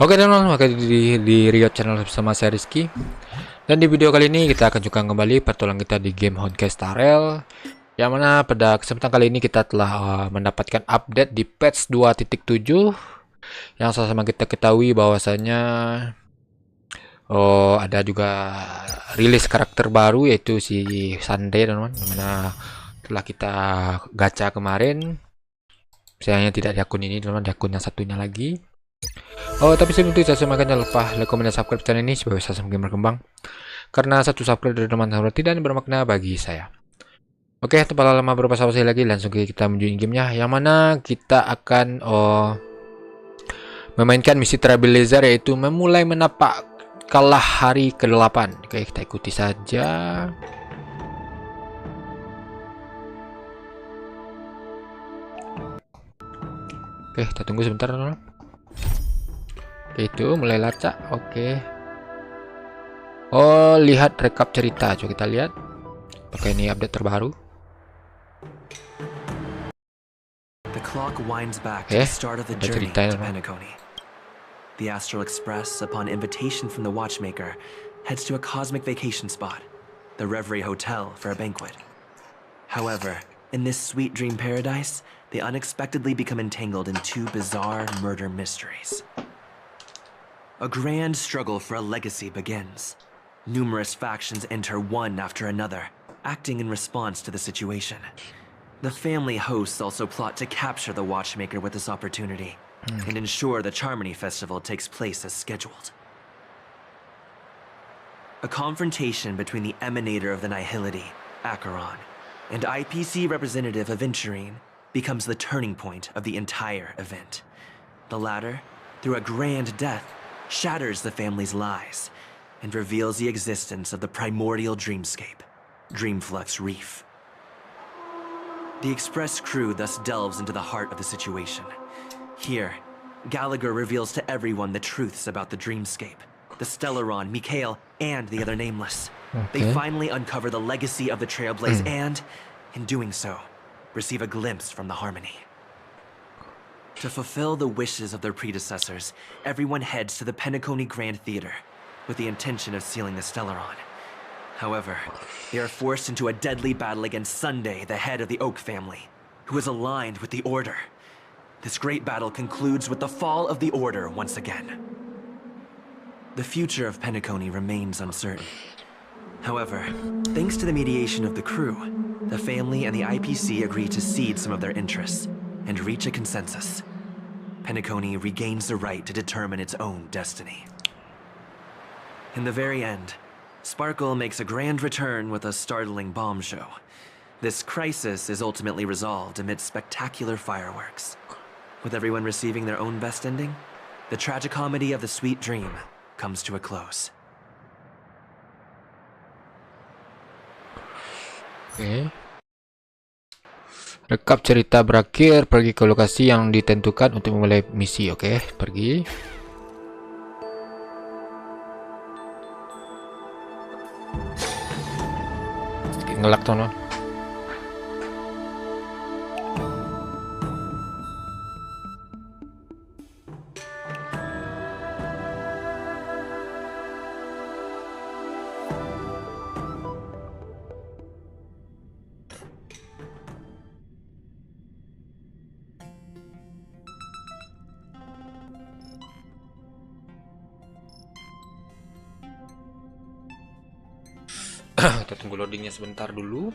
Oke teman-teman, maka di Riot Channel bersama saya Rizky. Dan di video kali ini kita akan juga kembali pertolongan kita di game Honkai Starel, yang mana pada kesempatan kali ini kita telah mendapatkan update di patch 2.7 yang sama-sama kita ketahui bahwasanya ada juga rilis karakter baru yaitu si Sunday teman-teman, dimana telah kita gacha kemarin. Sayangnya tidak di akun ini teman-teman, di akun yang satunya lagi. Oh, tapi sebelum itu saya semakin jangan lupa like, comment, dan subscribe channel ini supaya bisa semakin berkembang. Karena satu subscribe dari teman-teman tidak bermakna bagi saya. Oke, tanpa lama berbahasa-basi lagi, langsung kita menuju gamenya. Yang mana kita akan memainkan misi Trailblazer, yaitu memulai menapak kalah hari ke-8. Oke, kita ikuti saja. Oke, kita tunggu sebentar teman-teman. Itu mulai lacak. Oke. Oh, lihat rekap cerita. Coba kita lihat. Apakah ini update terbaru? The clock winds back to the start of the journey to Penacony. The Astral Express, upon invitation from the watchmaker, heads to a cosmic vacation spot, the Reverie Hotel, for a banquet. However, in this sweet dream paradise, they unexpectedly become entangled in two bizarre murder mysteries. A grand struggle for a legacy begins. Numerous factions enter one after another, acting in response to the situation. The family hosts also plot to capture the watchmaker with this opportunity and ensure the Charmony Festival takes place as scheduled. A confrontation between the emanator of the Nihility, Acheron, and IPC representative Aventurine becomes the turning point of the entire event. The latter, through a grand death, shatters the family's lies and reveals the existence of the primordial dreamscape, Dreamflux Reef. The Express crew thus delves into the heart of the situation. Here, Gallagher reveals to everyone the truths about the dreamscape, the Stellaron, Mikhail, and the other nameless. They finally uncover the legacy of the Trailblaze and, in doing so, receive a glimpse from the Harmony. To fulfill the wishes of their predecessors, everyone heads to the Penacony Grand Theater with the intention of sealing the Stellaron. However, they are forced into a deadly battle against Sunday, the head of the Oak family, who is aligned with the Order. This great battle concludes with the fall of the Order once again. The future of Penacony remains uncertain. However, thanks to the mediation of the crew, the family and the IPC agree to cede some of their interests and reach a consensus. Penacony regains the right to determine its own destiny. In the very end, Sparkle makes a grand return with a startling bomb show. This crisis is ultimately resolved amidst spectacular fireworks. With everyone receiving their own best ending, the tragicomedy of the sweet dream comes to a close. Oke. Rekap cerita berakhir, pergi ke lokasi yang ditentukan untuk memulai misi. Oke, pergi. Ngelak tono. Kita tunggu loadingnya sebentar dulu.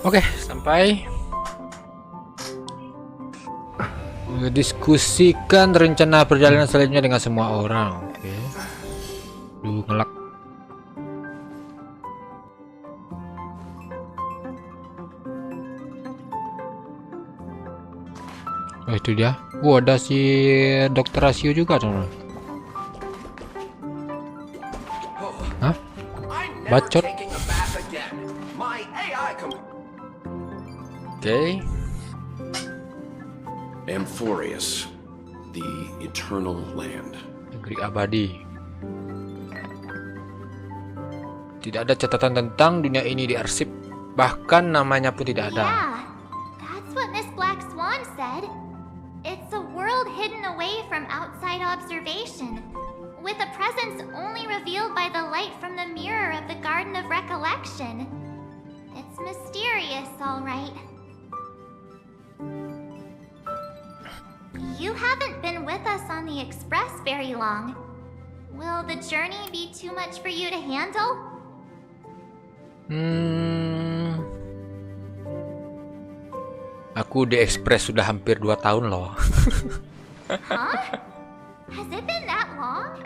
Oke, sampai diskusikan rencana perjalanan selanjutnya dengan semua orang. Oke. Duh, ngelak. Oh, itu dia. Ada si dokter rasio juga, teman. Hah? Bacot. Oke. Amphorius, the eternal land. Negeri abadi. Tidak ada catatan tentang dunia ini di arsip. Bahkan namanya pun tidak ada. Yeah, that's what Miss Black Swan said. It's a world hidden away from outside observation, with a presence only revealed by the light from the mirror of the Garden of Recollection. It's mysterious, all right. You haven't been with us on the Express very long. Will the journey be too much for you to handle? Aku di Express sudah hampir 2 tahun loh. Huh? Has it been that long?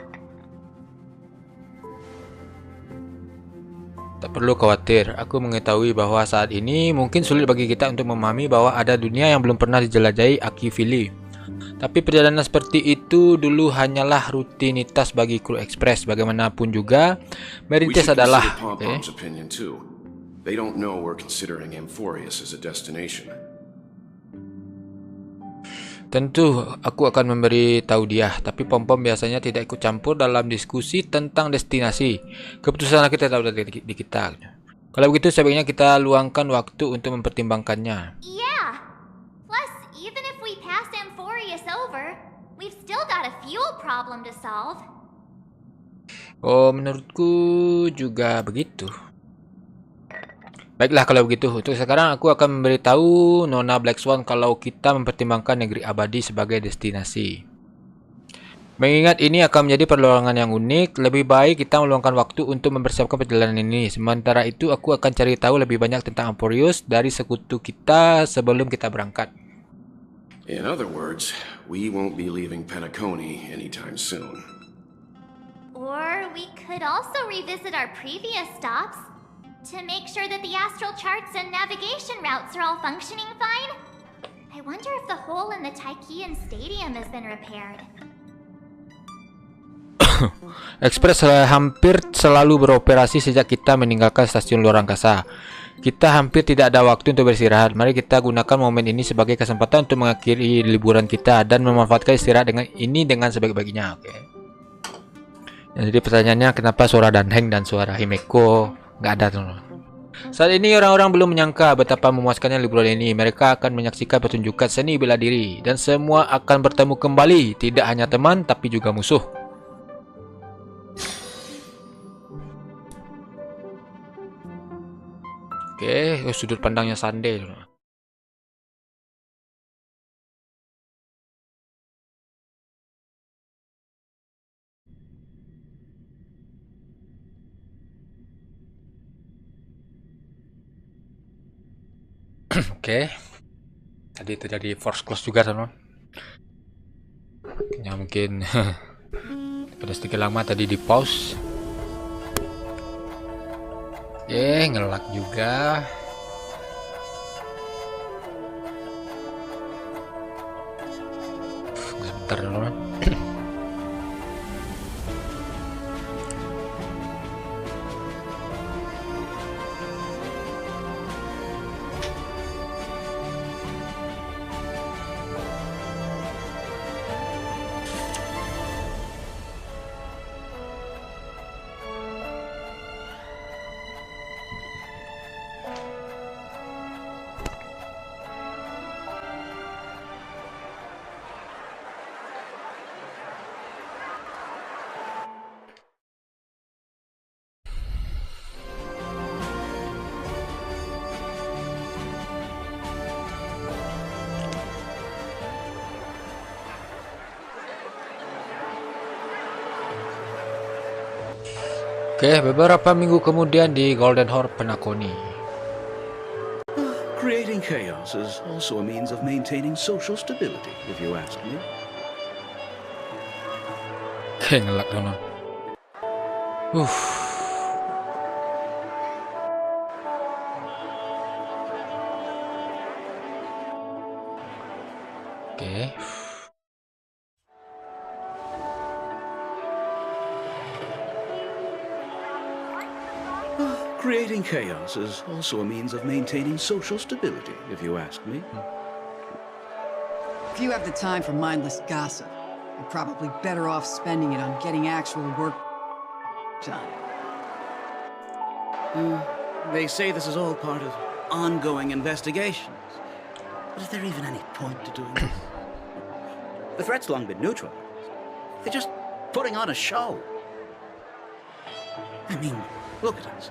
Tak perlu khawatir, aku mengetahui bahwa saat ini mungkin sulit bagi kita untuk memahami bahwa ada dunia yang belum pernah dijelajahi Akifili. Tapi perjalanan seperti itu dulu hanyalah rutinitas bagi kru Express. Bagaimanapun juga, merintis adalah Opinion too. They don't know we're considering Amphorius as a destination. Tentu aku akan memberi tahu dia, tapi Pom-Pom biasanya tidak ikut campur dalam diskusi tentang destinasi. Keputusan kita tahu dari di kita. Kalau begitu sebaiknya kita luangkan waktu untuk mempertimbangkannya. Yeah. Plus, even if we pass Amphorius over, we've still got a fuel problem to solve. Oh, menurutku juga begitu. Baiklah kalau begitu, untuk sekarang aku akan memberitahu Nona Black Swan kalau kita mempertimbangkan negeri abadi sebagai destinasi. Mengingat ini akan menjadi perluangan yang unik, lebih baik kita meluangkan waktu untuk mempersiapkan perjalanan ini. Sementara itu, aku akan cari tahu lebih banyak tentang Amphorius dari sekutu kita sebelum kita berangkat. In other words, we won't be leaving Penacony anytime soon. Or we could also revisit our previous stops to make sure that the astral charts and navigation routes are all functioning fine. I wonder if the hole in the Taikian Stadium has been repaired. Express hampir selalu beroperasi sejak kita meninggalkan stasiun luar angkasa. Kita hampir tidak ada waktu untuk beristirahat. Mari kita gunakan momen ini sebagai kesempatan untuk mengakhiri liburan kita dan memanfaatkan istirahat dengan sebaik-baiknya. Oke. Jadi pertanyaannya, kenapa suara Danheng dan suara Himeko nggak ada, teman-teman? Saat ini orang-orang belum menyangka betapa memuaskannya liburan ini. Mereka akan menyaksikan pertunjukan seni bela diri dan semua akan bertemu kembali, tidak hanya teman tapi juga musuh. Oke, sudut pandangnya Sande. Oke, tadi terjadi force close juga, teman. Ya mungkin pada sedikit lama tadi di pause. Ngelak juga. Bentar, teman. Oke, beberapa minggu kemudian di Golden Horn Penacony. Creating chaos is also a means of maintaining social stability, if you ask me. Oke, ngelak dong. Oke. Creating chaos is also a means of maintaining social stability, if you ask me. If you have the time for mindless gossip, you're probably better off spending it on getting actual work done. They say this is all part of ongoing investigations. But is there even any point to doing this? The threat's long been neutralized. They're just putting on a show. I mean, look at us.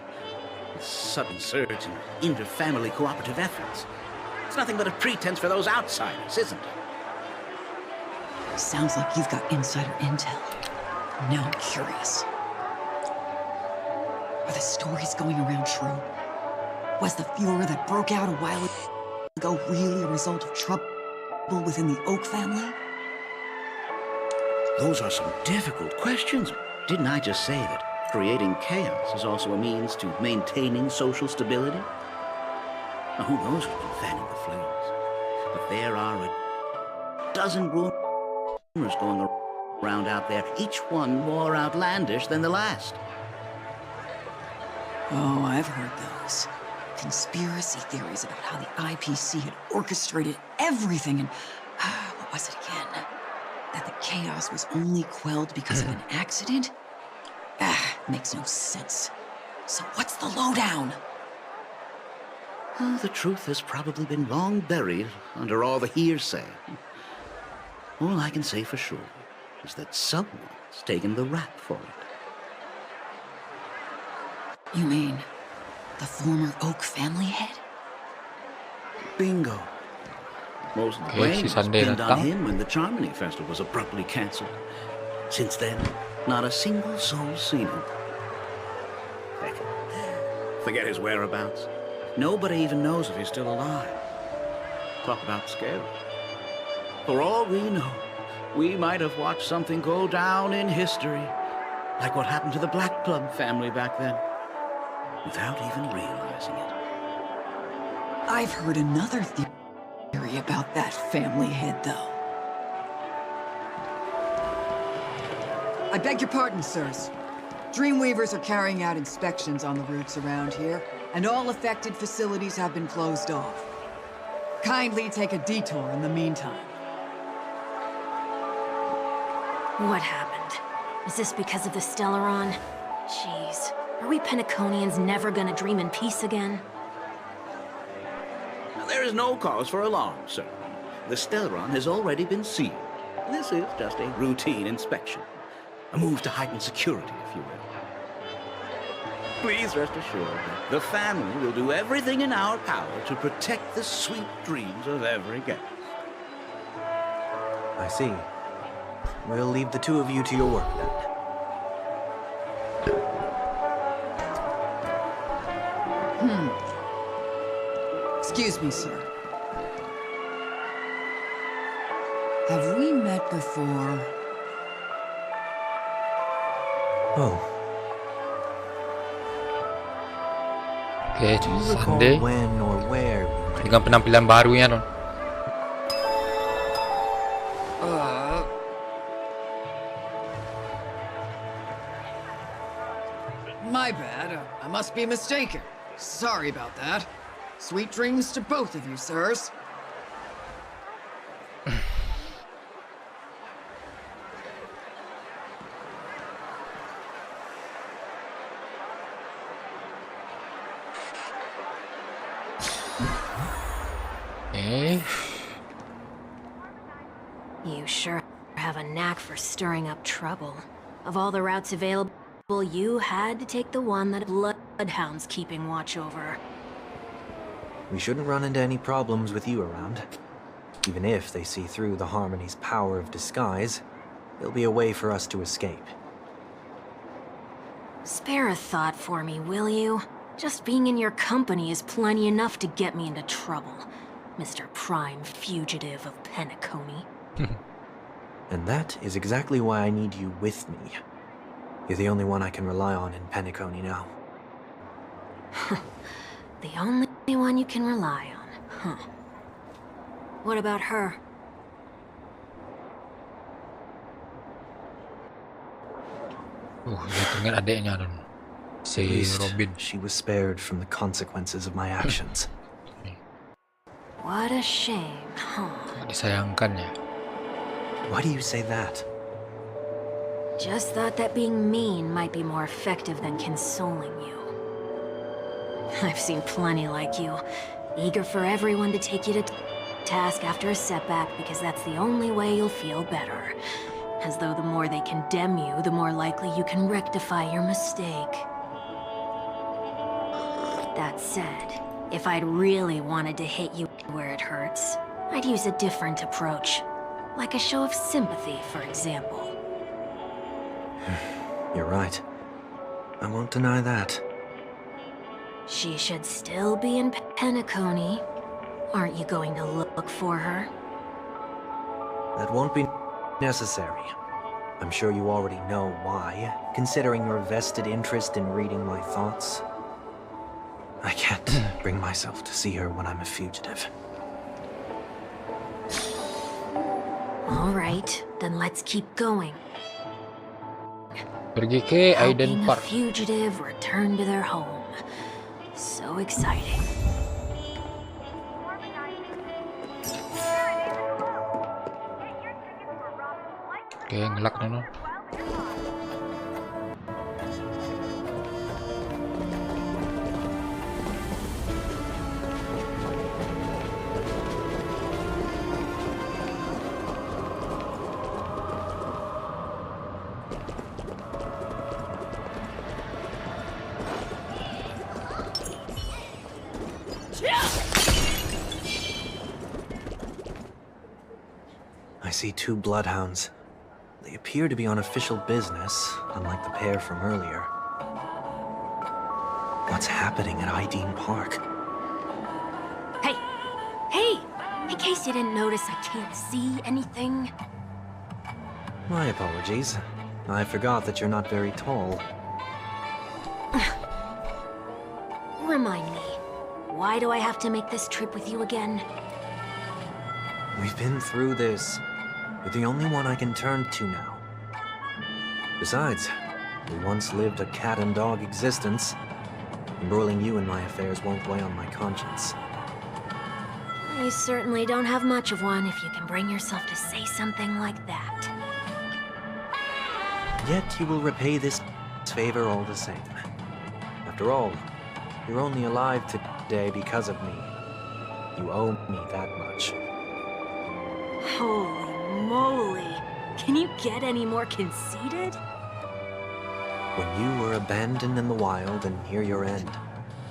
This sudden surge in inter-family cooperative efforts. It's nothing but a pretense for those outsiders, isn't it? Sounds like you've got insider intel. Now I'm curious. Are the stories going around true? Was the furor that broke out a while ago really a result of trouble within the Oak family? Those are some difficult questions. Didn't I just say that creating chaos is also a means to maintaining social stability? Now, who knows who's been fanning the flames? But there are a dozen rumors going around out there, each one more outlandish than the last. Oh, I've heard those. Conspiracy theories about how the IPC had orchestrated everything and... what was it again? That the chaos was only quelled because of an accident? Makes no sense. So what's the lowdown? The truth has probably been long buried under all the hearsay. All I can say for sure is that someone's taken the rap for it. You mean the former Oak family head? Bingo. Most of the Okay, blame si was Sunday pinned on datang. him when the Charmony Festival was abruptly cancelled. Since then, not a single soul's seen him. Heck, forget his whereabouts. Nobody even knows if he's still alive. Talk about scary. For all we know, we might have watched something go down in history, like what happened to the Black Plum family back then, without even realizing it. I've heard another theory about that family head, though. I beg your pardon, sirs. Dreamweavers are carrying out inspections on the routes around here, and all affected facilities have been closed off. Kindly take a detour in the meantime. What happened? Is this because of the Stellaron? Jeez, are we Pentaconians never gonna dream in peace again? Now, there is no cause for alarm, sir. The Stellaron has already been sealed. This is just a routine inspection. A move to heighten security, if you will. Please rest assured that the family will do everything in our power to protect the sweet dreams of every guest. I see. We'll leave the two of you to your work then. Excuse me, sir. Have we met before? Oh, Oke, do you recall Sunday when or where? dengan penampilan barunya non. My bad. I must be mistaken. Sorry about that. Sweet dreams to both of you, sirs. Oke. You sure have a knack for stirring up trouble. Of all the routes available, you had to take the one that bloodhounds keeping watch over. We shouldn't run into any problems with you around. Even if they see through the Harmony's power of disguise, there'll be a way for us to escape. Spare a thought for me, will you? Just being in your company is plenty enough to get me into trouble. Mr. Prime Fugitive of Penacony. And that is exactly why I need you with me. You're the only one I can rely on in Penacony now. The only one you can rely on, huh? What about her? Dengan adiknya Don. At Si least Robin. she was spared from the consequences of my actions. What a shame, huh? Disayangkan ya. Why do you say that? Just thought that being mean might be more effective than consoling you. I've seen plenty like you, eager for everyone to take you to task after a setback because that's the only way you'll feel better. As though the more they condemn you, the more likely you can rectify your mistake. That said, if I'd really wanted to hit you where it hurts, I'd use a different approach. Like a show of sympathy, for example. You're right. I won't deny that. She should still be in Penacony. Aren't you going to look for her? That won't be necessary. I'm sure you already know why, considering your vested interest in reading my thoughts. I can't bring myself to see her when I'm a fugitive. All right, then let's keep going. Pergi ke Aiden Helping a Park. fugitive return to their home. So exciting. Oke, ngelak Nono. I see two bloodhounds. They appear to be on official business, unlike the pair from earlier. What's happening at Aiden Park? Hey! Hey! In case you didn't notice, I can't see anything. My apologies. I forgot that you're not very tall. Remind me, why do I have to make this trip with you again? We've been through this. You're the only one I can turn to now. Besides, we once lived a cat-and-dog existence. Embroiling you in my affairs won't weigh on my conscience. You certainly don't have much of one if you can bring yourself to say something like that. Yet you will repay this favor all the same. After all, you're only alive today because of me. You owe me that much. Holy moly! Can you get any more conceited? When you were abandoned in the wild and near your end,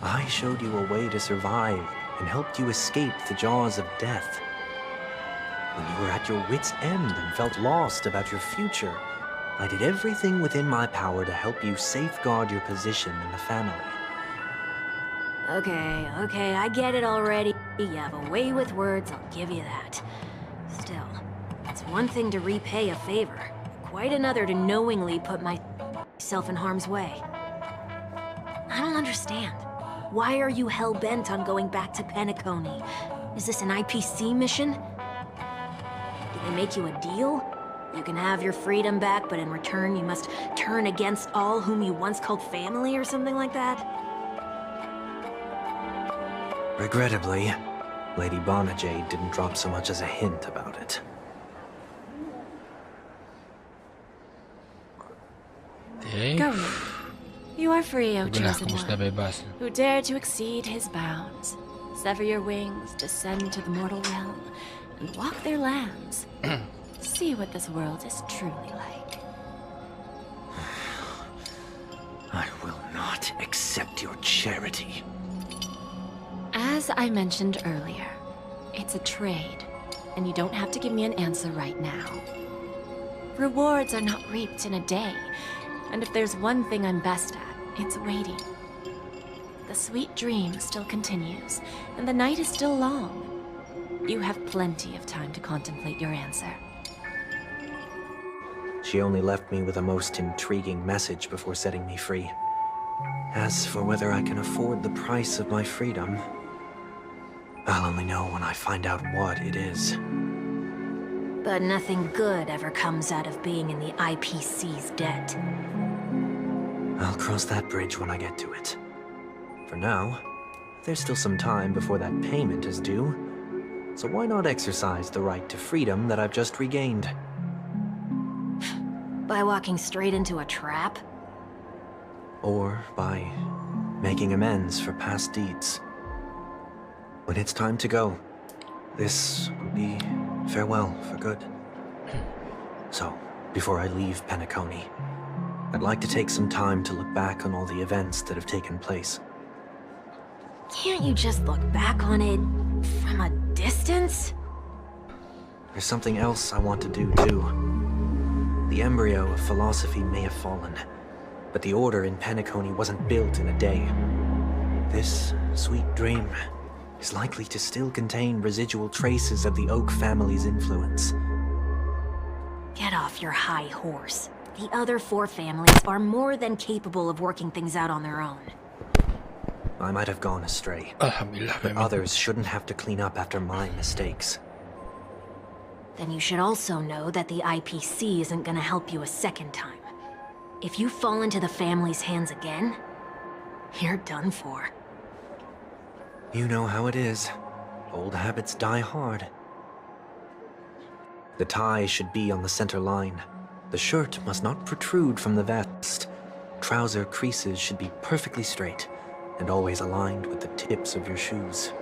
I showed you a way to survive and helped you escape the jaws of death. When you were at your wit's end and felt lost about your future, I did everything within my power to help you safeguard your position in the family. Okay, I get it already. You have a way with words, I'll give you that. Still, it's one thing to repay a favor, quite another to knowingly put myself in harm's way. I don't understand. Why are you hell-bent on going back to Penacony? Is this an IPC mission? Did they make you a deal? You can have your freedom back, but in return you must turn against all whom you once called family or something like that? Regrettably, Lady Bonajade didn't drop so much as a hint about it. Oke. Go now. You are free, O Udah, chosen kamu sudah one, bebas. who dare to exceed his bounds, sever your wings, descend to the mortal realm, and walk their lands. See what this world is truly like. I will not accept your charity. As I mentioned earlier, it's a trade, and you don't have to give me an answer right now. Rewards are not reaped in a day, and if there's one thing I'm best at, it's waiting. The sweet dream still continues, and the night is still long. You have plenty of time to contemplate your answer. She only left me with a most intriguing message before setting me free. As for whether I can afford the price of my freedom, I'll only know when I find out what it is. But nothing good ever comes out of being in the IPC's debt. I'll cross that bridge when I get to it. For now, there's still some time before that payment is due, so why not exercise the right to freedom that I've just regained? By walking straight into a trap? Or by making amends for past deeds. When it's time to go, this will be farewell for good. So, before I leave Penacony, I'd like to take some time to look back on all the events that have taken place. Can't you just look back on it from a distance? There's something else I want to do, too. The embryo of philosophy may have fallen, but the order in Penacony wasn't built in a day. This sweet dream is likely to still contain residual traces of the Oak family's influence. Get off your high horse. The other 4 families are more than capable of working things out on their own. I might have gone astray, Alhamdulillah. but others shouldn't have to clean up after my mistakes. Then you should also know that the IPC isn't gonna help you a second time. If you fall into the family's hands again, you're done for. You know how it is. Old habits die hard. The tie should be on the center line. The shirt must not protrude from the vest. Trouser creases should be perfectly straight and always aligned with the tips of your shoes.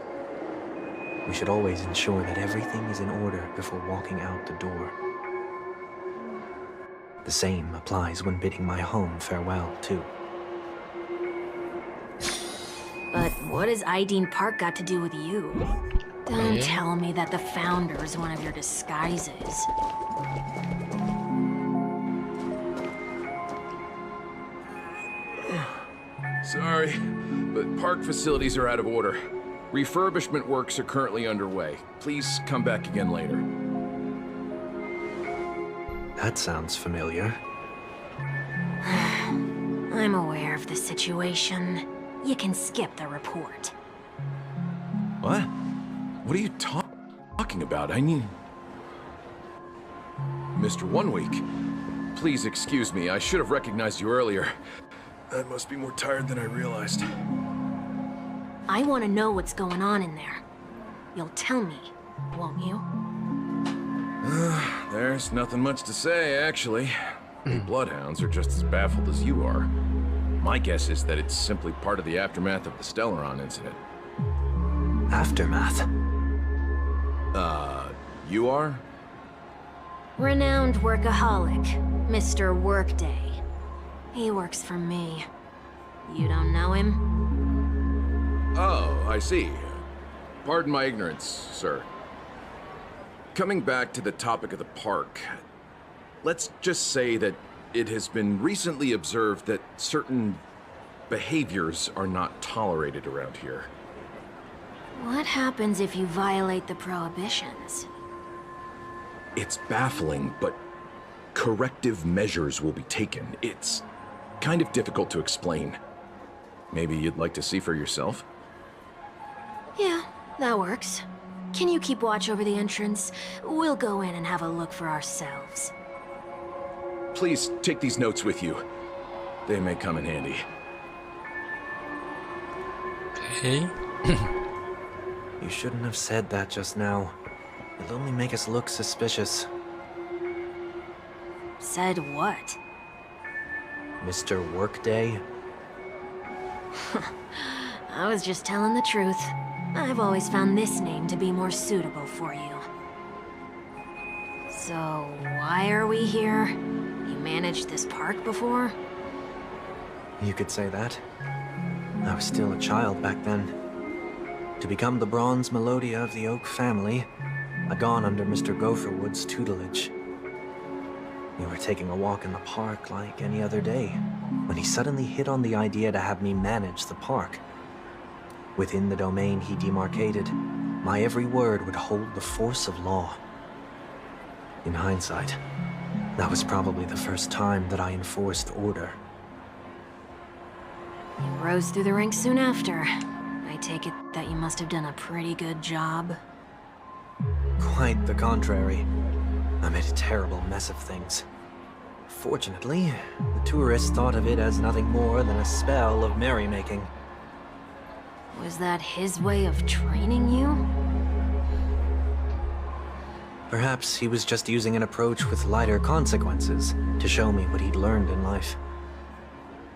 We should always ensure that everything is in order before walking out the door. The same applies when bidding my home farewell, too. But what has Ideen Park got to do with you? Don't tell me that the founder is one of your disguises. Sorry, but park facilities are out of order. Refurbishment works are currently underway. Please come back again later. That sounds familiar. I'm aware of the situation. You can skip the report. What? What are you talking about? I mean... Mr. 1 Week, please excuse me. I should have recognized you earlier. I must be more tired than I realized. I want to know what's going on in there. You'll tell me, won't you? There's nothing much to say, actually. The Bloodhounds are just as baffled as you are. My guess is that it's simply part of the aftermath of the Stellaron incident. Aftermath? You are? Renowned workaholic, Mr. Workday. He works for me. You don't know him? Oh, I see. Pardon my ignorance, sir. Coming back to the topic of the park, let's just say that it has been recently observed that certain behaviors are not tolerated around here. What happens if you violate the prohibitions? It's baffling, but corrective measures will be taken. It's kind of difficult to explain. Maybe you'd like to see for yourself? Yeah, that works. Can you keep watch over the entrance? We'll go in and have a look for ourselves. Please take these notes with you. They may come in handy. Okay. You shouldn't have said that just now. It'll only make us look suspicious. Said what? Mr. Workday? I was just telling the truth. I've always found this name to be more suitable for you. So, why are we here? You managed this park before? You could say that. I was still a child back then. To become the bronze Melodia of the Oak family, I'd gone under Mr. Gopherwood's tutelage. We were taking a walk in the park like any other day, when he suddenly hit on the idea to have me manage the park. Within the domain he demarcated, my every word would hold the force of law. In hindsight, that was probably the first time that I enforced order. You rose through the ranks soon after. I take it that you must have done a pretty good job. Quite the contrary. I made a terrible mess of things. Fortunately, the tourists thought of it as nothing more than a spell of merrymaking. Was that his way of training you? Perhaps he was just using an approach with lighter consequences to show me what he'd learned in life.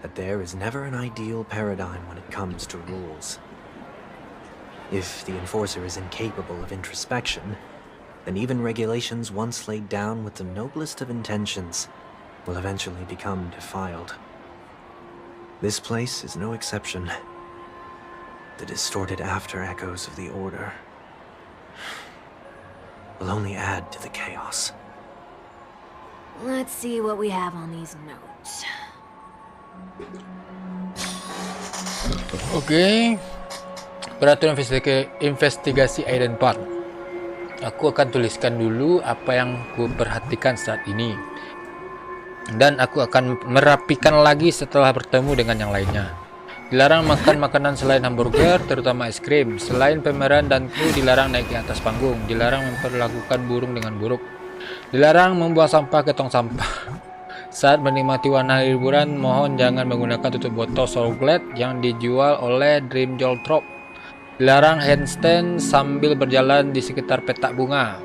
That there is never an ideal paradigm when it comes to rules. If the enforcer is incapable of introspection, then even regulations once laid down with the noblest of intentions will eventually become defiled. This place is no exception. The distorted after echoes of the Order will only add to the chaos. Let's see what we have on these notes. Oke. Peraturan investigasi Aiden Park. Aku akan tuliskan dulu apa yang ku perhatikan saat ini. Dan aku akan merapikan lagi setelah bertemu dengan yang lainnya. Dilarang makan makanan selain hamburger, terutama es krim. Selain pemeran dan kru, dilarang naik ke atas panggung. Dilarang memperlakukan burung dengan buruk. Dilarang membuang sampah ke tong sampah. Saat menikmati warna liburan, mohon jangan menggunakan tutup botol Sourglass yang dijual oleh Dream Joltrop. Dilarang handstand sambil berjalan di sekitar petak bunga.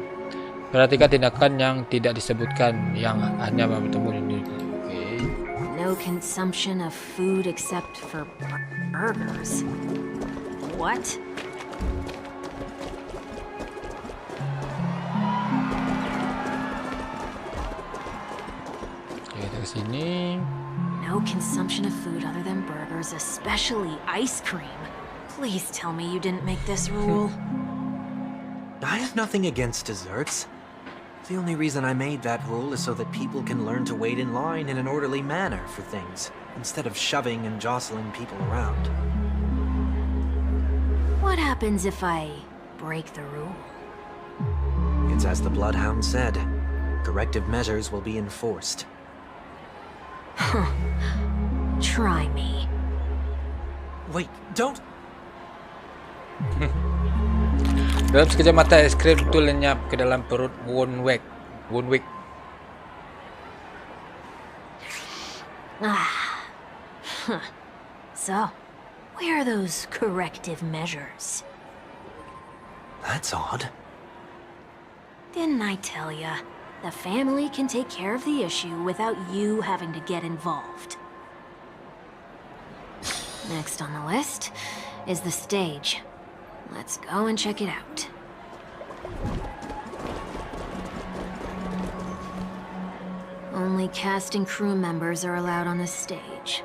Perhatikan tindakan yang tidak disebutkan, yang hanya bertemu di No consumption of food except for burgers. What? Kita ke sini. No consumption of food other than burgers, especially ice cream. Please tell me you didn't make this rule. I have nothing against desserts. The only reason I made that rule is so that people can learn to wait in line in an orderly manner for things, instead of shoving and jostling people around. What happens if I break the rule? It's as the Bloodhound said. Corrective measures will be enforced. Try me. Wait, don't... Dalam sekejap mata, es krim itu lenyap ke dalam perut Wonwick. So, where are those corrective measures? That's odd. Didn't I tell ya? The family can take care of the issue without you having to get involved. Next on the list is the stage. Let's go and check it out. Only cast and crew members are allowed on the stage.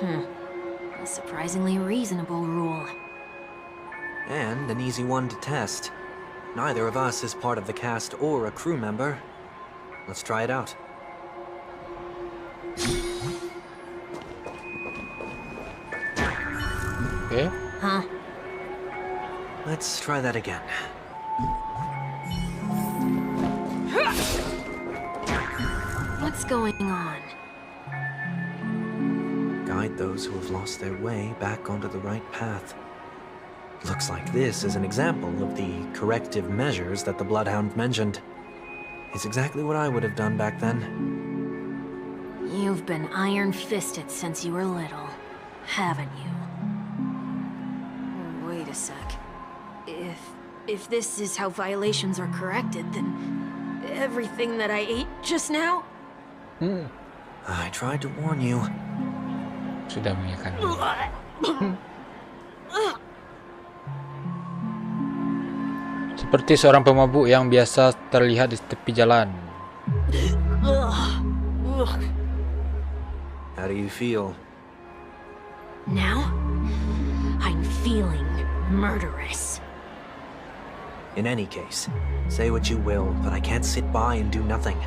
A surprisingly reasonable rule. And an easy one to test. Neither of us is part of the cast or a crew member. Let's try it out. Okay. Huh? Let's try that again. What's going on? Guide those who have lost their way back onto the right path. Looks like this is an example of the corrective measures that the Bloodhound mentioned. It's exactly what I would have done back then. You've been iron-fisted since you were little, haven't you? Wait a sec. If this is how violations are corrected, then everything that I ate just now? I tried to warn you. Sudah mengingatkan. Seperti seorang pemabuk yang biasa terlihat di tepi jalan. How do you feel? Now, I'm feeling murderous. In any case, say what you will, but I can't sit by and do nothing.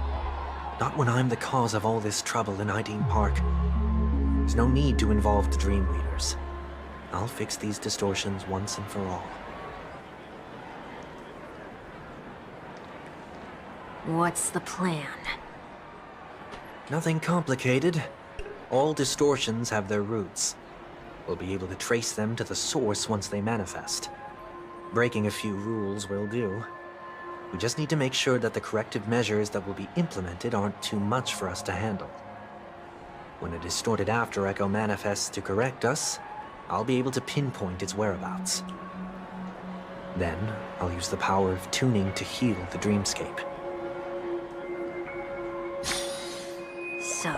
Not when I'm the cause of all this trouble in Aiden Park. There's no need to involve the Dream Weavers. I'll fix these distortions once and for all. What's the plan? Nothing complicated. All distortions have their roots. We'll be able to trace them to the source once they manifest. Breaking a few rules will do. We just need to make sure that the corrective measures that will be implemented aren't too much for us to handle. When a distorted after echo manifests to correct us, I'll be able to pinpoint its whereabouts. Then, I'll use the power of tuning to heal the dreamscape. So,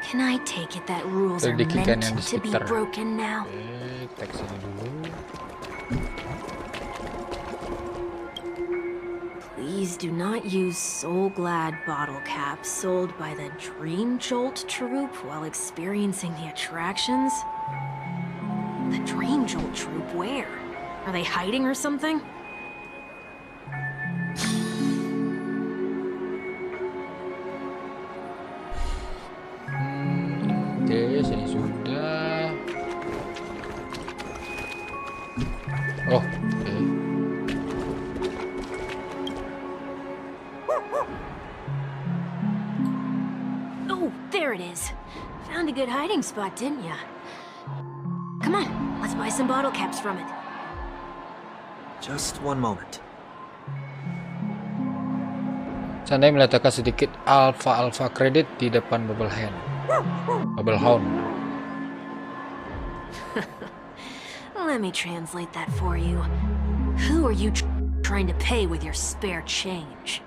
can I take it that rules are Pendidikan yang meant di to be sekitar. broken now? Oke, teks ini dulu. Please do not use Soul Glad bottle caps sold by the Dream Jolt troupe while experiencing the attractions. The Dream Jolt troupe, where? Are they hiding or something? Oke, sini sudah. Oh, oke. Oh, there it is. Found a good hiding spot, didn't ya? Come on, let's buy some bottle caps from it. Just one moment. Seandainya meletakkan sedikit alpha kredit di depan bubble hound. Let me translate that for you. Who are you trying to pay with your spare change?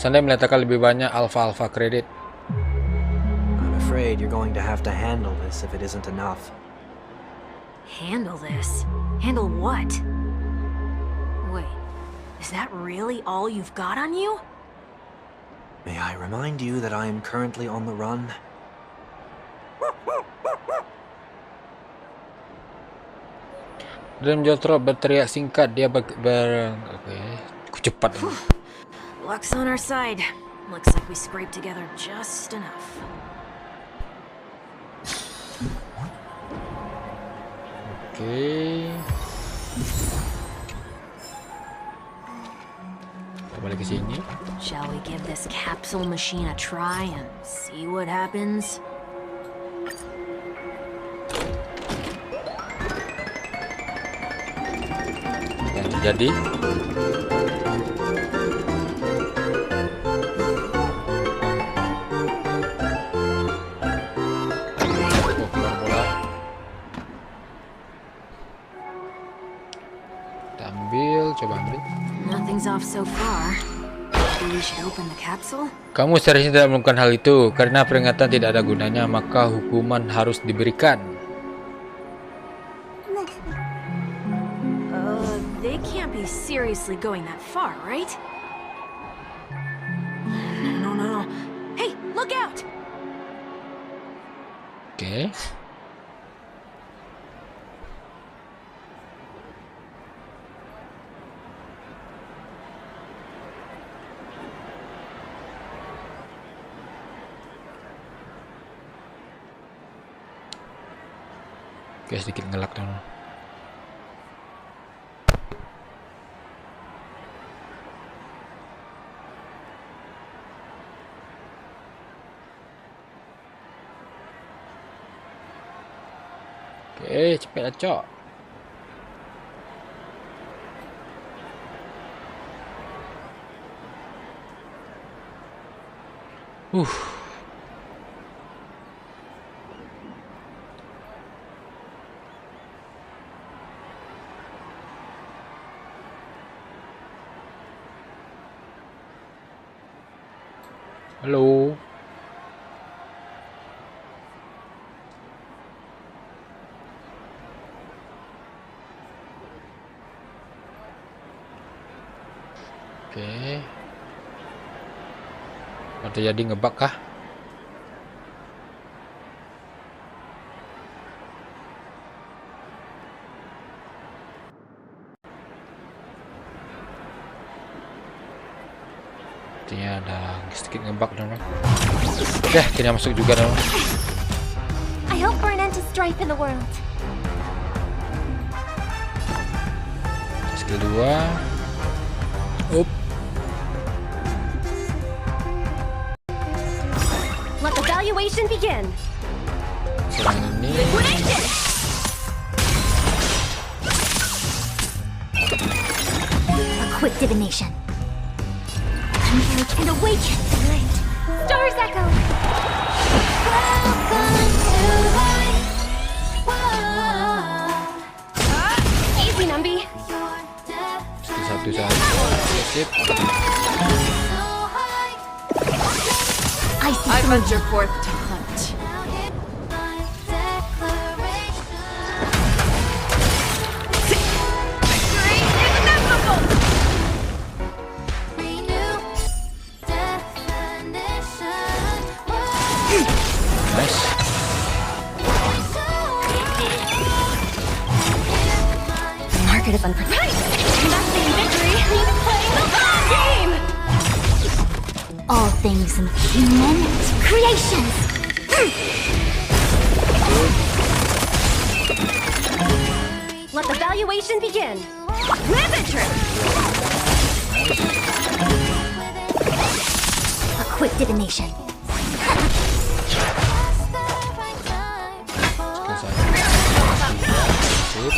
Seandainya meletakkan lebih banyak alpha kredit. I'm afraid you're going to have to handle this if it isn't enough. Handle this? Handle what? Wait, is that really all you've got on you? May I remind you that I am currently on the run? Dream Jotro berteriak singkat, dia oke, cepat. Luck's on our side. Looks like we scraped together just enough. Oke. Kita balik ke sini. Shall we give this capsule machine a try and see what happens? Yang terjadi. Coba ambil. Nothing's off so far. Maybe we should open the capsule. Kamu seharusnya tidak melakukan hal itu karena peringatan tidak ada gunanya, maka hukuman harus diberikan. They can't be seriously going that far, right? No. Hey, look out! Oke. Oke, sedikit ngelak dong. Oke, cepet cok. Halo. Oke. Ada jadi ngebug kah? Sepertinya ada sedikit ngebug dong. Ya, kini masuk juga dong. I hope for an end to strife in the world. skill 2. Up. Let the valuation begin. Serang ini. Liquidation. A quick divination. Converge and awaken. Stars echo. Welcome to life. Easy, Numby. Skill 1 saja. Sip. I see I through venture forth to hunt. Victory is inevitable. Nice. the market of unpredictable. Investing in victory means playing the long game. All things in human creations. Let the valuation begin. Wizardry. A quick divination. Skill 1. Sip.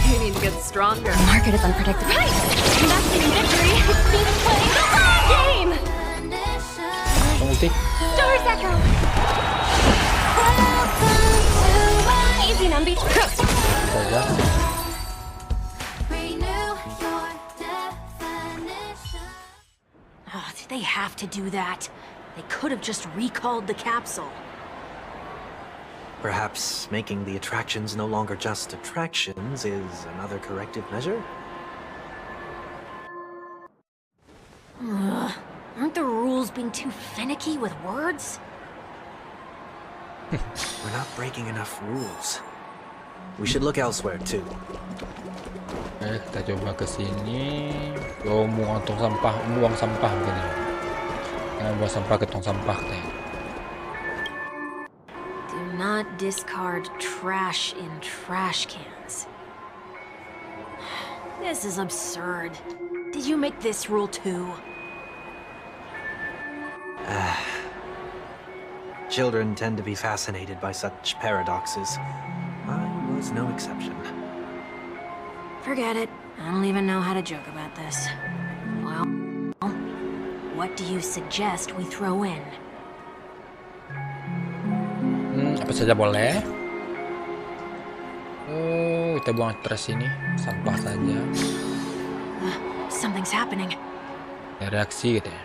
You need to get stronger. The market of unpredictable. Investing in victory means playing the long game. Ulti. Stars echo. Easy, Numby. Saja. Oh, did they have to do that? They could have just recalled the capsule. Perhaps making the attractions no longer just attractions is another corrective measure? Ugh. Aren't the rules being too finicky with words? We're not breaking enough rules. We should look elsewhere too. Oke, kita coba ke sini. Oh, buang sampah mungkin ya. Jangan buang sampah ke tong sampah katanya. Do not discard trash in trash cans. This is absurd. Did you make this rule too? Children tend to be fascinated by such paradoxes. I was no exception. Forget it. I don't even know how to joke about this. Well, what do you suggest we throw in? Apa saja boleh. Oh, kita buang trash ini, sampah saja. Something's happening. Ada reaksi gitu ya.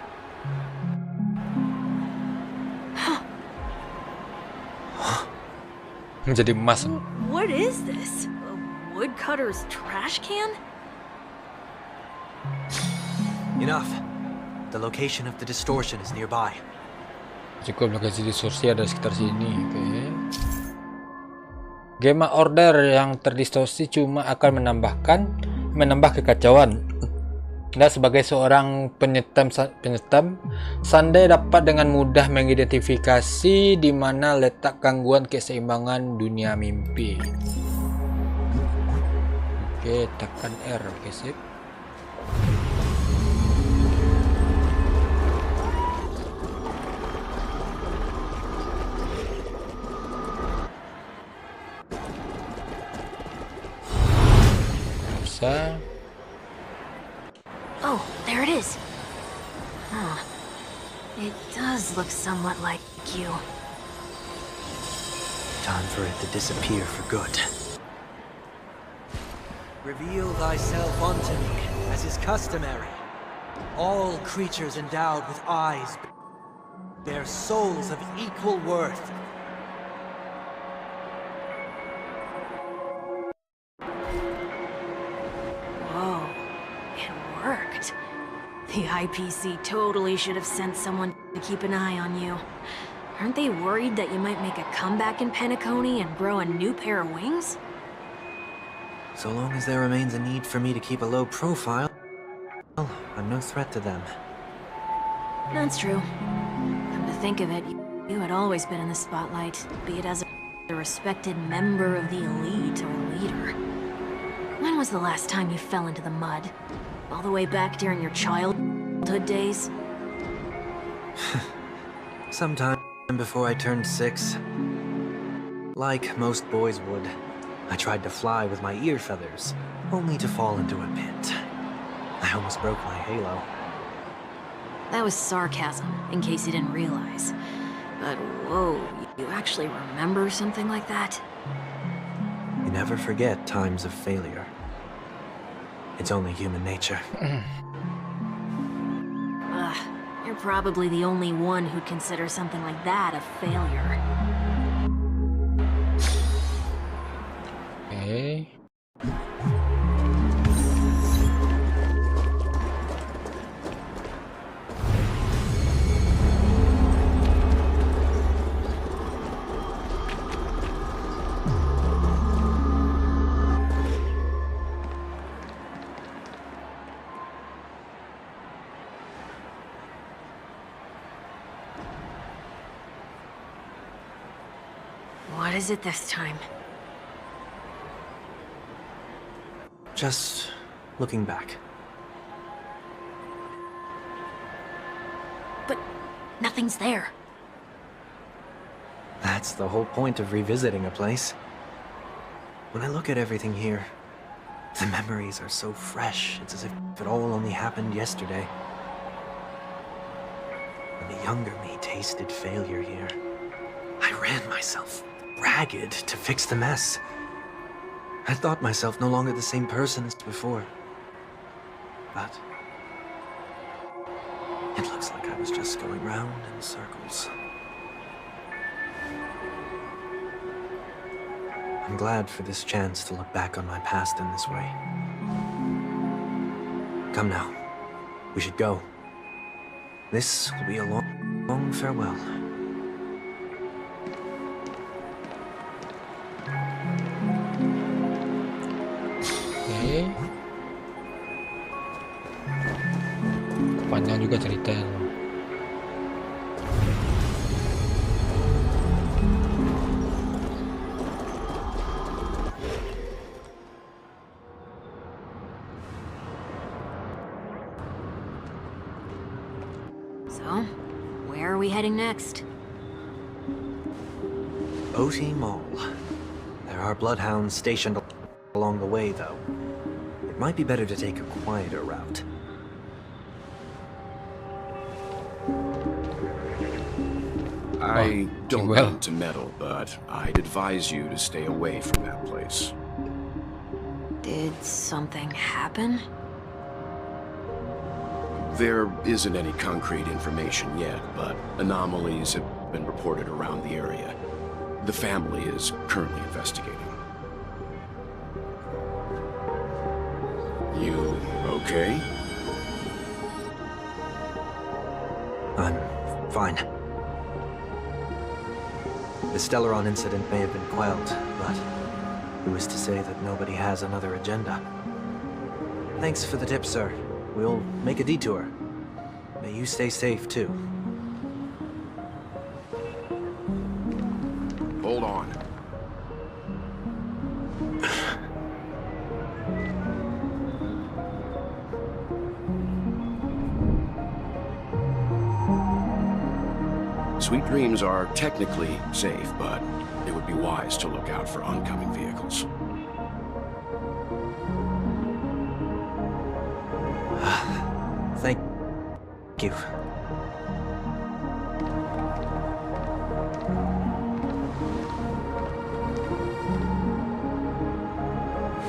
Menjadi emas. What is this? A woodcutter's trash can? Enough. The location of the distortion is nearby. Cukup lokasi distorsi ada sekitar sini. Oke. Game order yang terdistorsi cuma akan menambah kekacauan. Nah, sebagai seorang penyetam, Sunday dapat dengan mudah mengidentifikasi di mana letak gangguan keseimbangan dunia mimpi. Oke, tekan R. Oke, sip. Bisa. Oh, there it is. Huh. It does look somewhat like you. Time for it to disappear for good. Reveal thyself unto me, as is customary. All creatures endowed with eyes bear souls of equal worth. Whoa, it worked. The IPC totally should have sent someone to keep an eye on you. Aren't they worried that you might make a comeback in Penacony and grow a new pair of wings? So long as there remains a need for me to keep a low profile, I'm no threat to them. That's true. Come to think of it, you You had always been in the spotlight, be it as a respected member of the elite or leader. When was the last time you fell into the mud? All the way back during your childhood days? Sometime before I turned 6. Like most boys would, I tried to fly with my ear feathers, only to fall into a pit. I almost broke my halo. That was sarcasm, in case you didn't realize. But whoa, you actually remember something like that? You never forget times of failure. It's only human nature. You're probably the only one who'd consider something like that a failure. Okay. What is it this time? Just looking back. But nothing's there. That's the whole point of revisiting a place. When I look at everything here, the memories are so fresh, it's as if it all only happened yesterday. When the younger me tasted failure here, I ran myself ragged to fix the mess. I thought myself no longer the same person as before. But it looks like I was just going round in circles. I'm glad for this chance to look back on my past in this way. Come now, we should go. This will be a long farewell. Oke. Panjang juga ceritanya. So, where are we heading next? OT Mall. There are bloodhounds stationed along the way, though. It might be better to take a quieter route. I don't well. want to meddle, but I'd advise you to stay away from that place. Did something happen? There isn't any concrete information yet, but anomalies have been reported around the area. The family is currently investigating. You okay? I'm fine. The Stellaron incident may have been quelled, but who is to say that nobody has another agenda? Thanks for the tip, sir. We'll make a detour. May you stay safe, too. Hold on. Sweet Dreams are technically safe, but it would be wise to look out for oncoming vehicles. Thank you.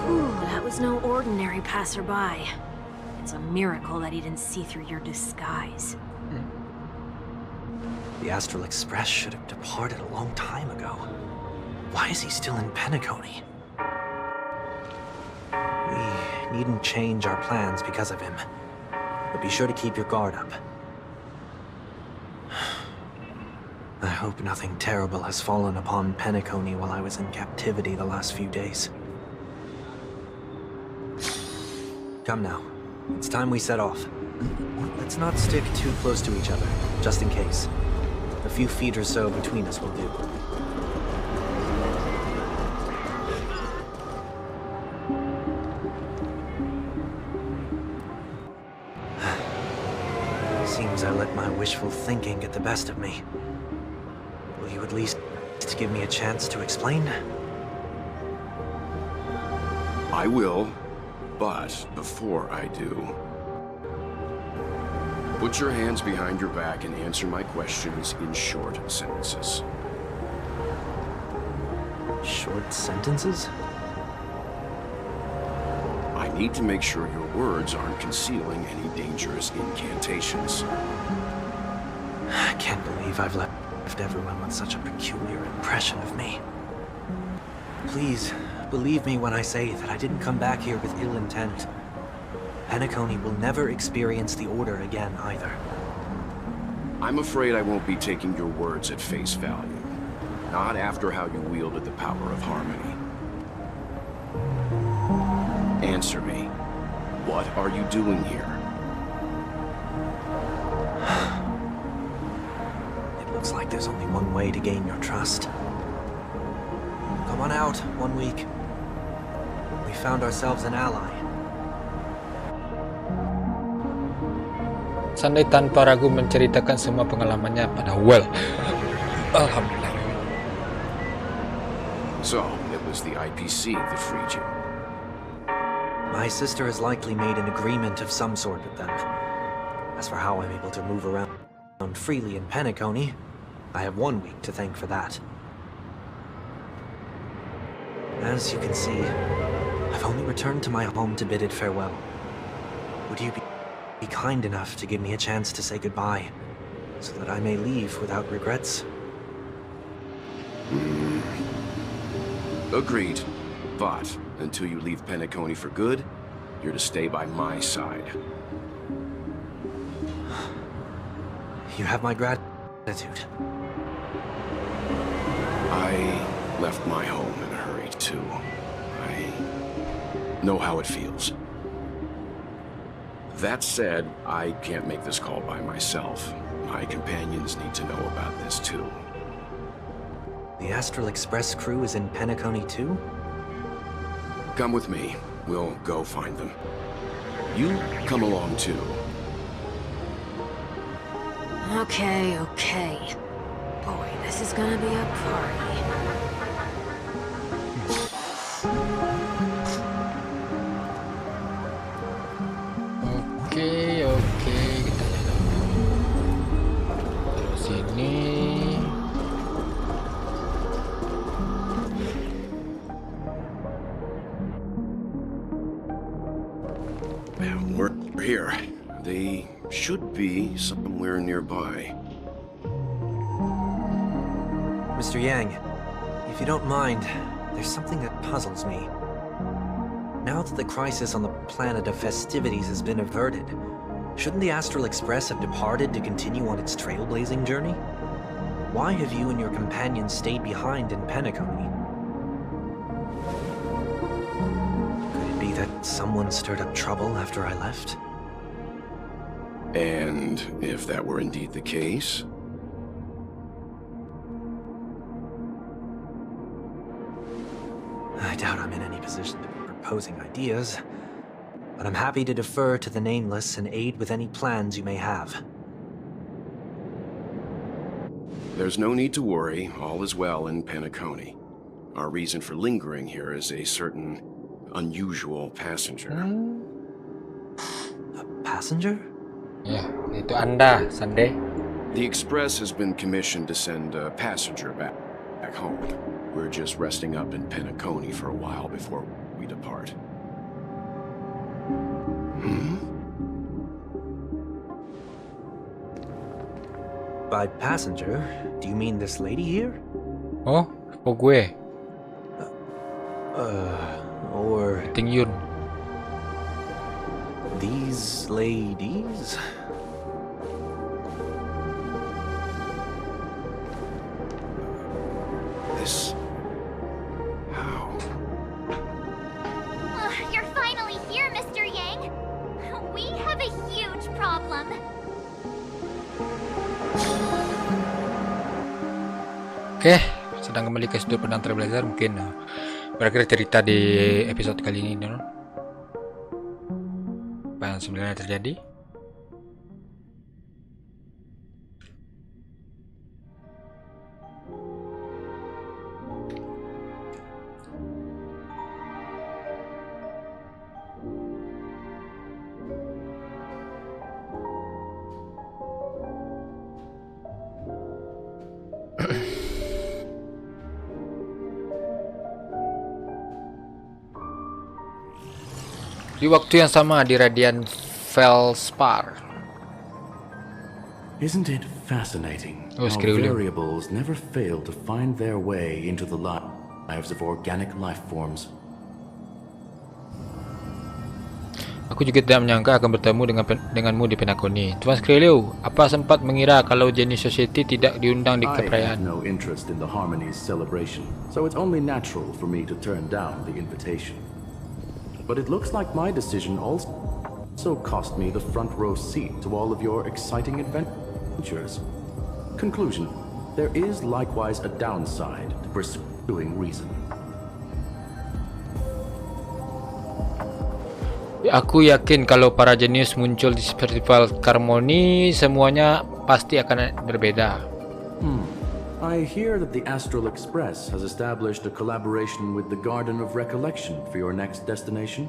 Whew, that was no ordinary passerby. It's a miracle that he didn't see through your disguise. The Astral Express should have departed a long time ago. Why is he still in Penacony? We needn't change our plans because of him. But be sure to keep your guard up. I hope nothing terrible has fallen upon Penacony while I was in captivity the last few days. Come now. It's time we set off. Let's not stick too close to each other, just in case. A few feet or so between us will do. Seems I let my wishful thinking get the best of me. Will you at least give me a chance to explain? I will, but before I do, put your hands behind your back and answer my questions in short sentences. Short sentences? I need to make sure your words aren't concealing any dangerous incantations. I can't believe I've left everyone with such a peculiar impression of me. Please, believe me when I say that I didn't come back here with ill intent. Penacony will never experience the Order again, either. I'm afraid I won't be taking your words at face value. Not after how you wielded the power of harmony. Answer me. What are you doing here? It looks like there's only one way to gain your trust. Come on out, 1 week. We found ourselves an ally. Sunday tanpa ragu menceritakan semua pengalamannya pada Well. Alhamdulillah. So, it was the IPC that freed you. My sister has likely made an agreement of some sort with them. As for how I'm able to move around freely in Penacony, I have 1 week to thank for that. As you can see, I've only returned to my home to bid it farewell. Would you be kind enough to give me a chance to say goodbye, so that I may leave without regrets? Agreed. But until you leave Penacony for good, you're to stay by my side. You have my gratitude. I left my home in a hurry, too. I know how it feels. That said, I can't make this call by myself. My companions need to know about this, too. The Astral Express crew is in Penacony, too? Come with me. We'll go find them. You come along, too. Okay. Boy, this is gonna be a party. Oke, kita lihat sini. We're here. They should be somewhere nearby. Mr. Yang, if you don't mind, there's something that puzzles me. Now that the crisis on the planet of festivities has been averted, shouldn't the Astral Express have departed to continue on its trailblazing journey? Why have you and your companions stayed behind in Penacony? Could it be that someone stirred up trouble after I left? And if that were indeed the case, I doubt I'm in any position to be proposing ideas, but I'm happy to defer to the Nameless and aid with any plans you may have. there's no need to worry. All is well in Penacony. Our reason for lingering here is a certain unusual passenger. A passenger? Ya, itu Anda, Sunday. The Express has been commissioned to send a passenger back home. We're just resting up in Penacony for a while before we depart. By passenger, do you mean this lady here? Oh, po gue, Or Ting Yun. these ladies? This... how? You're finally here, Mr. Yang. We have a huge problem. Oke, sedang kembali ke sudut pandang terbelajar. Mungkin berakhir cerita di episode kali ini, no? Apa yang sebenarnya terjadi? Di waktu yang sama di radian Felspar. Isn't it fascinating Oh, how skriv du. variables never fail to find their way into the lives of organic life forms? Aku juga tidak menyangka akan bertemu denganmu di Penakoni. Tuan Skrillio, apa sempat mengira kalau Genius Society tidak diundang di I have keperayaan? no interest in the Harmony's celebration, so it's only natural for me to turn down the invitation. But it looks like my decision also cost me the front row seat to all of your exciting adventures. Conclusion: there is likewise a downside to pursuing reason. Aku yakin kalau para jenius muncul di festival Harmony, semuanya pasti akan berbeda. I hear that the Astral Express has established a collaboration with the Garden of Recollection for your next destination.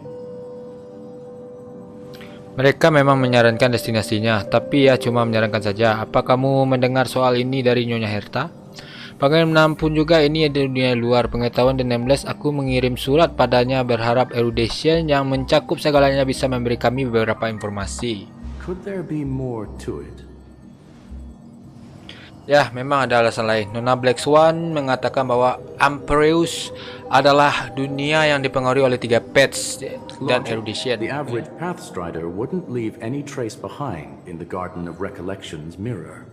Mereka memang menyarankan destinasinya, tapi ya cuma menyarankan saja. Apa kamu mendengar soal ini dari Nyonya Herta? Bagaimanapun juga ini ada dunia luar pengetahuan dan nameless. Aku mengirim surat padanya berharap erudition yang mencakup segalanya bisa memberi kami beberapa informasi. Could there be more to it? Ya, memang ada alasan lain. Nona Black Swan mengatakan bahwa Ampereus adalah dunia yang dipengaruhi oleh 3 pets dan erudition. The average Pathstrider wouldn't leave any trace behind in the Garden of Recollection's mirror.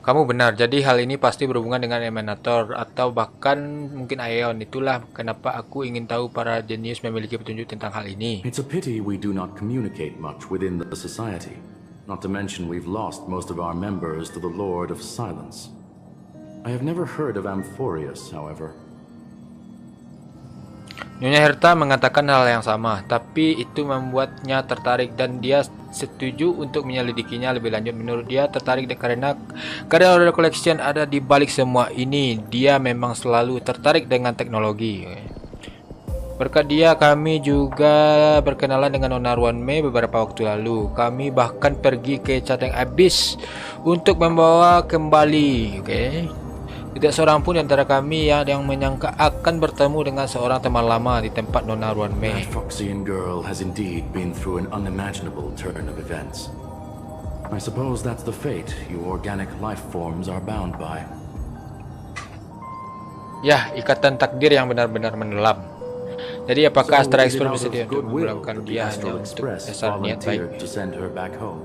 Kamu benar, jadi hal ini pasti berhubungan dengan Emanator atau bahkan mungkin Aeon. Itulah kenapa aku ingin tahu para jenius memiliki petunjuk tentang hal ini. It's a pity we do not communicate much within the society. Not to mention we've lost most of our members to the Lord of Silence. I have never heard of Amphorius, however. Nyonya Herta mengatakan hal yang sama, tapi itu membuatnya tertarik dan dia setuju untuk menyelidikinya lebih lanjut. Menurut dia tertarik karena Order Collection ada di balik semua ini. Dia memang selalu tertarik dengan teknologi. Berkat dia kami juga berkenalan dengan Nona Ruanme beberapa waktu lalu. Kami bahkan pergi ke Cateng Abyss untuk membawa kembali. Tidak seorang pun di antara kami yang menyangka akan bertemu dengan seorang teman lama di tempat Nona Ruanme. That Foxian girl has indeed been through an unimaginable turn of events. I suppose that's the fate you organic life forms are bound by. Ya, ikatan takdir yang benar-benar mendalam. Jadi apakah Astra is it Express out bersedia of untuk goodwill memulangkan that the dia hanya Astral untuk Express dasar niat baik? volunteered to send her back home?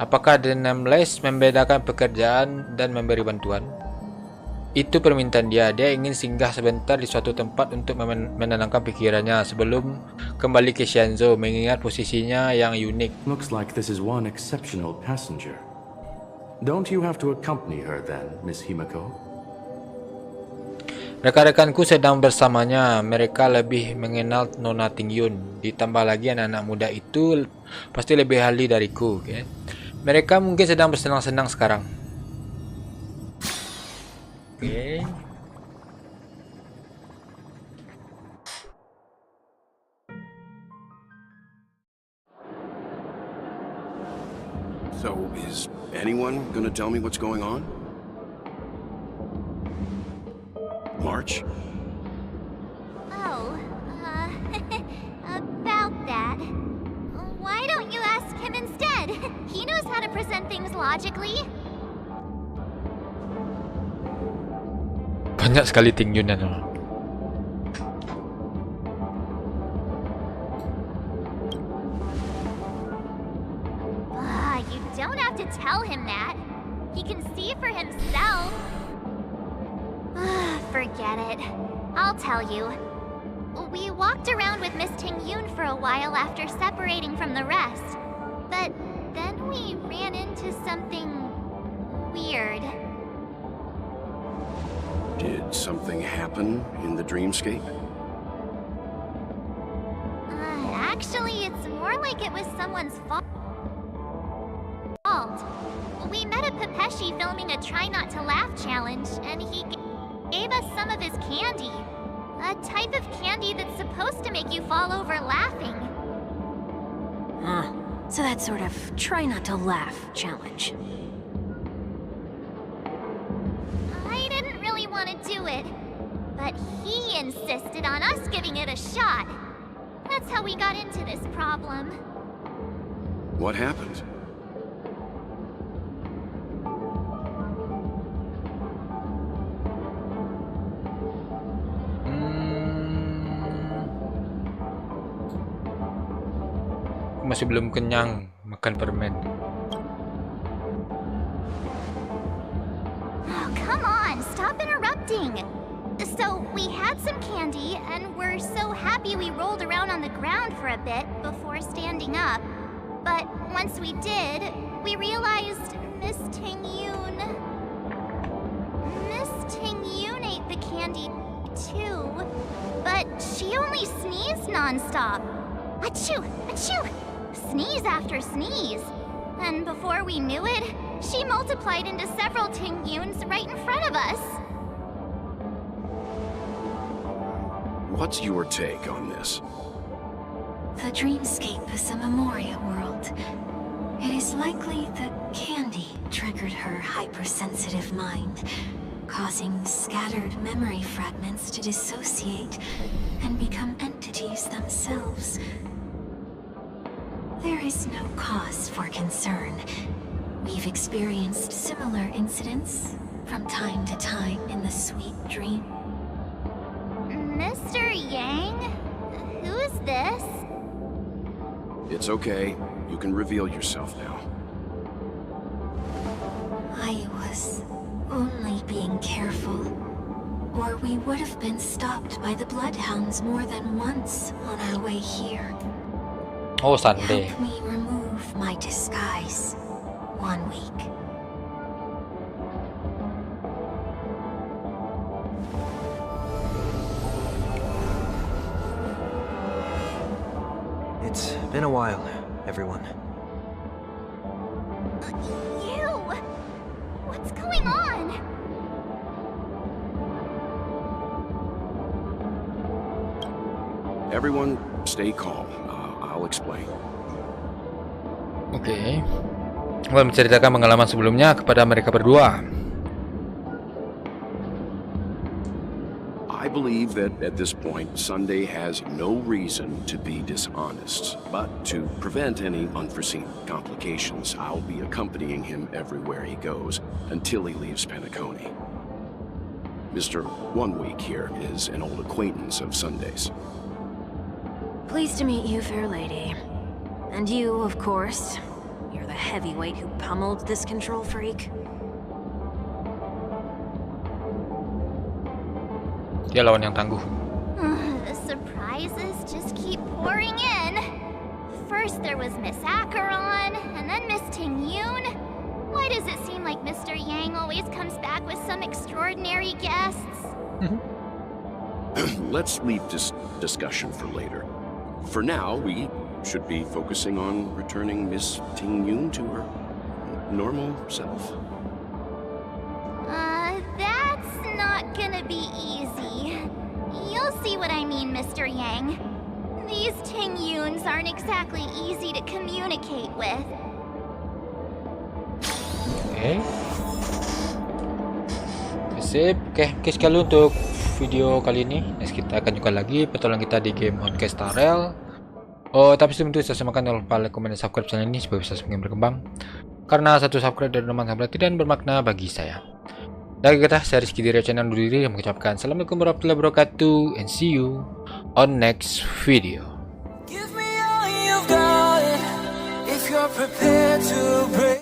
Apakah The Nameless membedakan pekerjaan dan memberi bantuan? Itu permintaan dia. Dia ingin singgah sebentar di suatu tempat untuk menenangkan pikirannya sebelum kembali ke Shanzhou, mengingat posisinya yang unik. Looks like this is one exceptional passenger. Don't you have to accompany her then, Miss Himiko? Rekan-rekanku sedang bersamanya. Mereka lebih mengenal Nona Tingyun. Ditambah lagi anak-anak muda itu pasti lebih ahli dariku. Mereka mungkin sedang bersenang-senang sekarang. So, is anyone gonna tell me what's going on? March? Oh, about that. Why don't you ask him instead? He knows how to present things logically. Banyak sekali Tingyun dan You don't have to tell him that. He can see for himself. Forget it. I'll tell you. We walked around with Miss Tingyun for a while after separating from the rest. But then we ran into something weird. Did something happen in the dreamscape? Actually, it's more like it was someone's fault. We met a Pepeshi filming a Try Not to Laugh challenge, and he gave us some of his candy. A type of candy that's supposed to make you fall over laughing. So that sort of try not to laugh challenge. I didn't really want to do it, but he insisted on us giving it a shot. That's how we got into this problem. What happened? Masih belum kenyang makan permen. Oh, come on, stop interrupting. So, we had some candy, and we're so happy we rolled around on the ground for a bit before standing up. But once we did, we realized Miss Ting-yoon ate the candy too. But she only sneezed nonstop. Achoo! Achoo! Sneeze after sneeze. And before we knew it, she multiplied into several Ting-yoons right in front of us. What's your take on this? The dreamscape is a memoria world. It is likely the candy triggered her hypersensitive mind, causing scattered memory fragments to dissociate and become entities themselves. There is no cause for concern. We've experienced similar incidents from time to time in the sweet dream. Mr. Yang? Who's this? It's okay. You can reveal yourself now. I was only being careful, or we would have been stopped by the bloodhounds more than once on our way here. Oh, Sunday. Help me remove my disguise 1 week. It's been a while, everyone. You! What's going on? Everyone, stay calm. I'll explain. Oke. Gua menceritakan pengalaman sebelumnya kepada mereka berdua. I believe that at this point, Sunday has no reason to be dishonest. But to prevent any unforeseen complications, I'll be accompanying him everywhere he goes until he leaves Penacony. Mr. 1 Week here is an old acquaintance of Sunday's. Pleased to meet you, fair lady. And you, of course. You're the heavyweight who pummeled this control freak. Dia lawan yang tangguh. The surprises just keep pouring in. First there was Miss Acheron, and then Miss Ting-yoon. Why does it seem like Mr. Yang always comes back with some extraordinary guests? Let's leave this discussion for later. For now, we should be focusing on returning Miss Ting-yoon to her normal self. That's not gonna be easy. You'll see what I mean, Mr. Yang. These Ting-yoons aren't exactly easy to communicate with. Oke. Sip. Oke, sekali untuk video kali ini. Next kita akan juga lagi petualangan kita di game Honkai Star Rail. Oh, tapi sebelum itu saya semakan jangan lupa like, komen, dan subscribe channel ini supaya bisa semakin berkembang. Karena satu subscribe dari teman-teman tidak bermakna bagi saya. Dan kita, saya Rizky dari channel Dulu yang mengucapkan Assalamualaikum warahmatullahi wabarakatuh, and see you on next video. Give me all you've got if you're prepared to break.